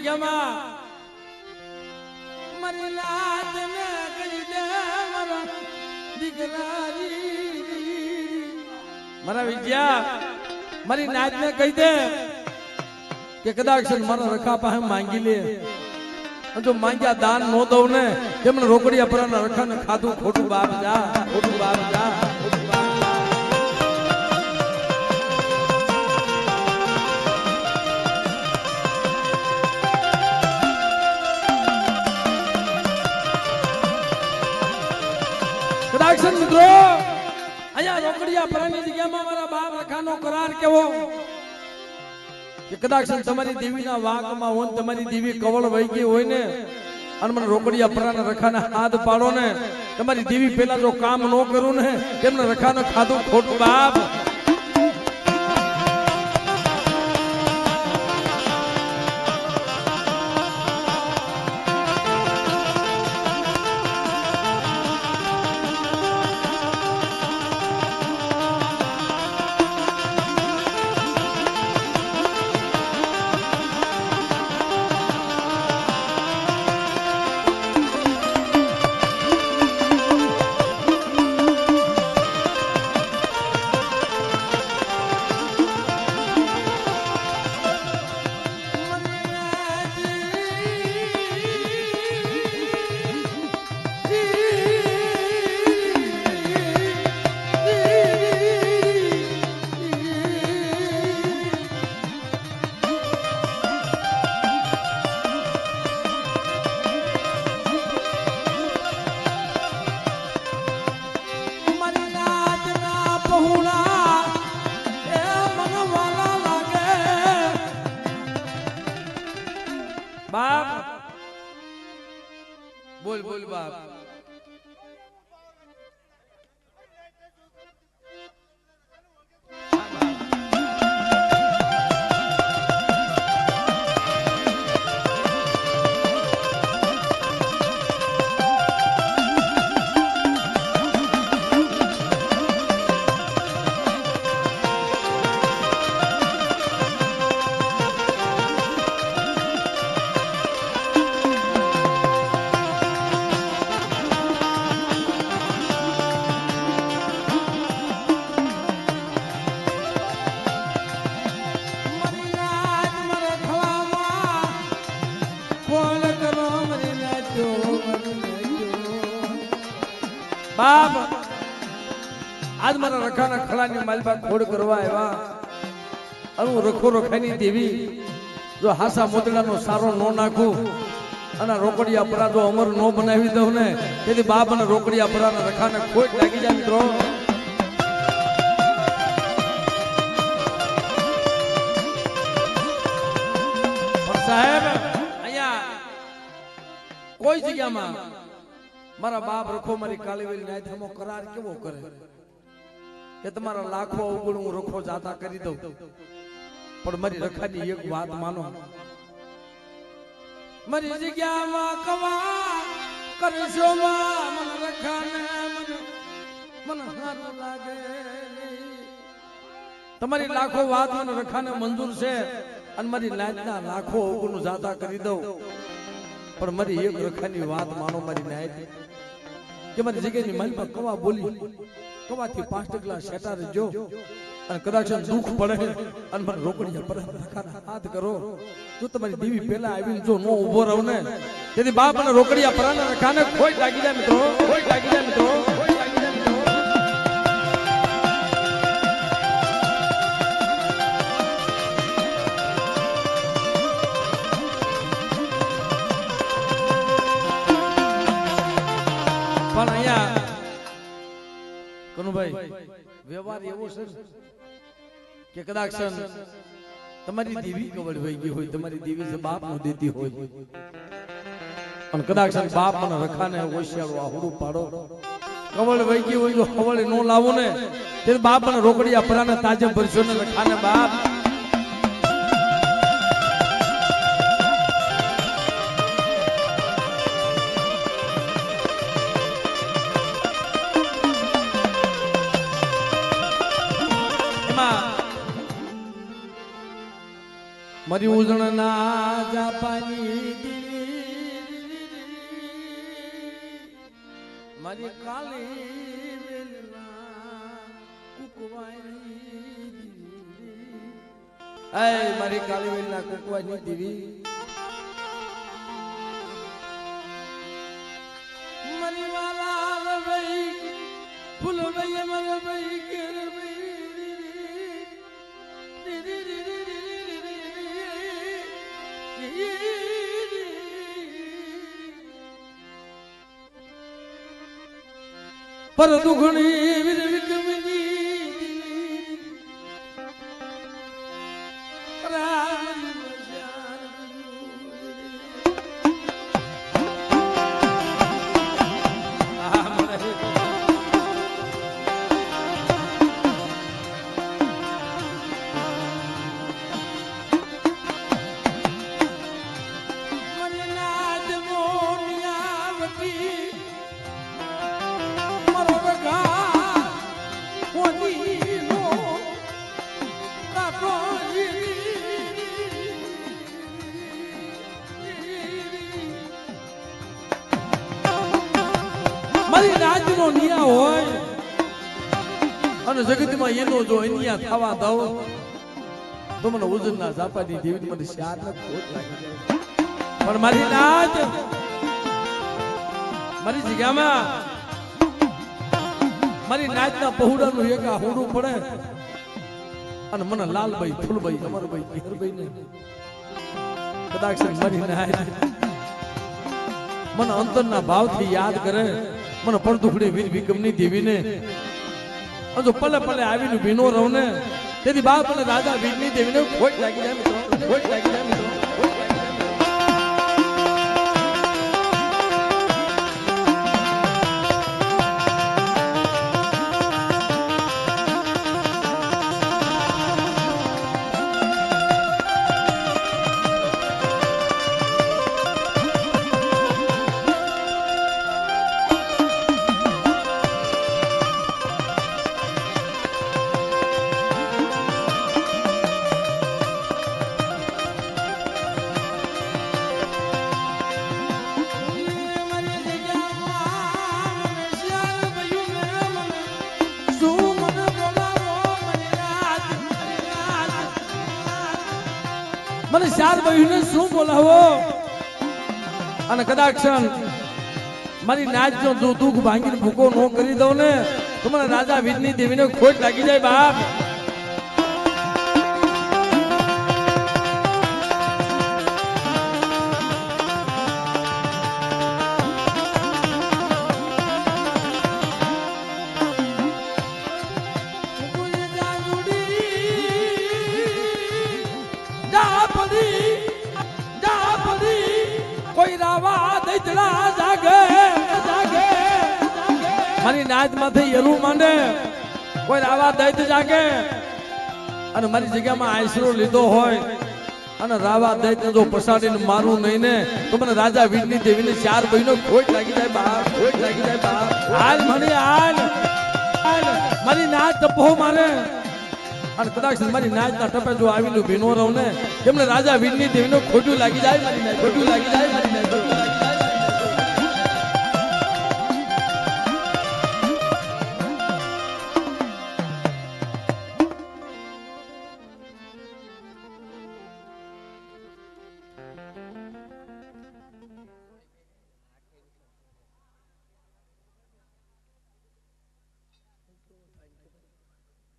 જગ્યામાં મારી લાજ ને કરી દે મારા દીકરારી મારા વિજયા મારી નાચ ને કહી દે કે કદાચ મારા રખા પાસે માંગી લે જો માંગ્યા દાન નો દઉં ને તેમને રોકડિયા પરાના રખાને ખાધું ખોટું બાપ જા ખોટું બાપ જા કદાચ મિત્રો અહીંયા રોકડિયા પરાની જગ્યામાં મારા બાપ રખાનો કરાર કેવો કે કદાચ તમારી દેવીના વાગમાં હોય તમારી દેવી કવળ વહી ગઈ હોય ને અને મને રોકડિયા પરાના રખાને હાથ પાડો ને તમારી દેવી પેલા જો કામ ન કરું ને તેમને રખાને ખાધું ખોટું બાપ બાપ બોલ બોલ બાપ બાપ આજ મારા રખાના ખળાની માલબા ખોડ કરવા આવ્યા અને હું રખો રખાની દેવી જો હાસા મોતડાનો સારો નો નાખું અને રોકડિયા પરા જો અમર નો બનાવી દઉં ને તેથી બાપ અને રોકડિયા પરાના રખાને ખોટ લાગી જાય મિત્રો સાહેબ અહીંયા કોઈ જગ્યામાં મારા બાપ રખો મારી કાળીવેલી નાયથામો કરાર કેવો કરે કે તમારા લાખો અવગુણ હું રખો જાતા કરી દઉં પણ મારી રખાની એક વાત માનો મારી જગ્યામાં કવા કરશો માં મન રખાને મન હારું લાગે તમારી લાખો વાત મને રખાને મંજૂર છે અને મારી નાયતના લાખો અવગુણ જાતા કરી દઉં પણ મારી એક રખાની વાત માનો મારી નાયત કે મારી જગ્યાની માલપા કવા બોલી કવાથી 5 ટકલા શેટા રહેજો અને કદાચ દુઃખ પડે અને મને રોકડિયા પર રખાના હાથ કરો જો તમારી દેવી પેલા આવીને જો નો ઊભો રહો ને તેથી બાપ અને રોકડિયા પરાના રખાને ખોઈ લાગી જાય મિત્રો ખોઈ લાગી જાય મિત્રો ખોઈ લાગી જાય મિત્રો પણ અહીંયા કનુભાઈ વ્યવહાર એવો છે કે કદાચ તમારી દેવી કવડ વહી ગઈ હોય તમારી દેવી છે બાપ નું દેતી હોય અને કદાચ બાપ મને રખાને હોશિયારો આહુડું પાડો કવડ વહી ગઈ હોય તો કવડ નો લાવો ને તે બાપ મને રોકડિયા પરાને તાજે ભરશો ને રખાને બાપ મારી ઉજણ ના જાપાની મારી કાલી વેલના કુકવાઈ એ મારી કાલી વેલના કુકવાની દેવી મારી વાલા ભાઈ ફૂલ ભાઈ મારા ભાઈ કેર પર દુઘણી વીર વિક્રમજી રામ મારી રાજનો નિયા હોય અને જગતમાં એનો જો અન્યા થવા દઉં તો મને ઉજળના ઝાપાની દેવી મને શાર ન ખોટ લાગી જાય પણ મારી રાજ મારી જગ્યામાં મારી નાચના પહોળાનું એક આ હોડું પડે અને મને લાલભાઈ ફૂલભાઈ અમરભાઈ કેરભાઈ ને કદાચ મારી નાચ મને અંતરના ભાવથી યાદ કરે મને પડદુખડી વીર વિક્રમની દેવીને જો પલે પલે આવીને ભીનો રહું ને તેથી બાપ અને રાજા વીરની દેવીને ખોટ લાગી જાય મિત્રો ખોટ લાગી જાય મિત્રો મને ચાર બહેને શું બોલાવો અને કદાચ મારી નાચનો જો દુઃખ ભાંગીને ભૂકો ન કરી દઉં ને તો મને રાજા વીરની દેવીને ખોટ લાગી જાય બાપ મારી નાચ માંથી એલું માંડે કોઈ રાવા દૈત જાગે અને મારી જગ્યામાં આશરો લીધો હોય અને રાવા દૈત જો પસાડીને મારું નહીં ને તો મને રાજા વીરની દેવીને ચાર બહેનો ખોટ લાગી જાય બાપ ખોટ લાગી જાય બાપ હાલ મને હાલ મારી નાચ ટપો મારે અને કદાચ મારી નાચના ટપે જો આવીને ભીનો રહું ને એમને રાજા વીરની દેવીને ખોટું લાગી જાય મારી નાચ ખોટું લાગી જાય મારી નાચ